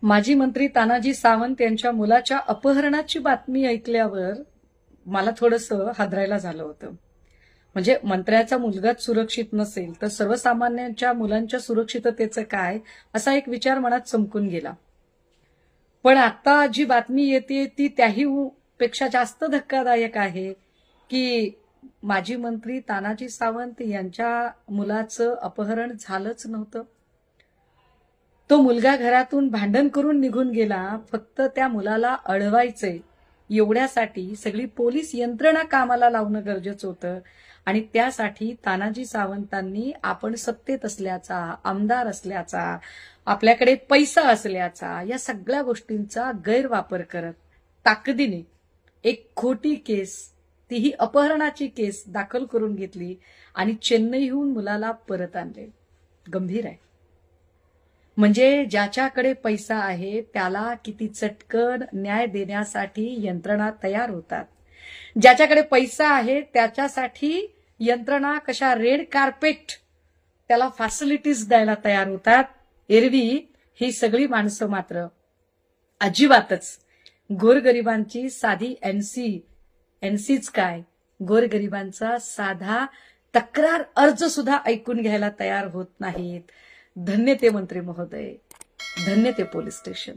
माजी मंत्री तानाजी सावंत यांच्या मुलाच्या अपहरणाची बातमी ऐकल्यावर मला थोडंसं हादरायला झालं होतं. म्हणजे मंत्र्याचा मुलगाच सुरक्षित नसेल तर सर्वसामान्यांच्या मुलांच्या सुरक्षिततेचं काय, असा एक विचार मनात चमकून गेला. पण आता जी बातमी येते ती त्याही पेक्षा जास्त धक्कादायक आहे की माजी मंत्री तानाजी सावंत यांच्या मुलाचं अपहरण झालंच नव्हतं. तो मुलगा घरातून भांडण करून निघून गेला. फक्त त्या मुलाला अडवायचे एवढ्यासाठी सगळी पोलीस यंत्रणा कामाला लावणं गरजेचं होतं. आणि त्यासाठी तानाजी सावंतांनी आपण सत्तेत असल्याचा, आमदार असल्याचा, आपल्याकडे पैसा असल्याचा, या सगळ्या गोष्टींचा गैरवापर करत ताकदीने एक खोटी केस, तीही अपहरणाची केस दाखल करून घेतली आणि चेन्नईहून मुलाला परत आणले. गंभीर आहे. म्हणजे ज्याच्याकडे पैसा आहे त्याला किती चटकन न्याय देण्यासाठी यंत्रणा तयार होतात. ज्याच्याकडे पैसा आहे त्याच्यासाठी यंत्रणा कशा रेड कार्पेट त्याला फॅसिलिटीज द्यायला तयार होतात. एरवी ही सगळी माणसं मात्र अजिबातच गोरगरिबांची साधी एनसीच काय, गोरगरिबांचा साधा तक्रार अर्ज सुद्धा ऐकून घ्यायला तयार होत नाहीत. धन्य ते मंत्री महोदय, धन्य ते पोलीस स्टेशन.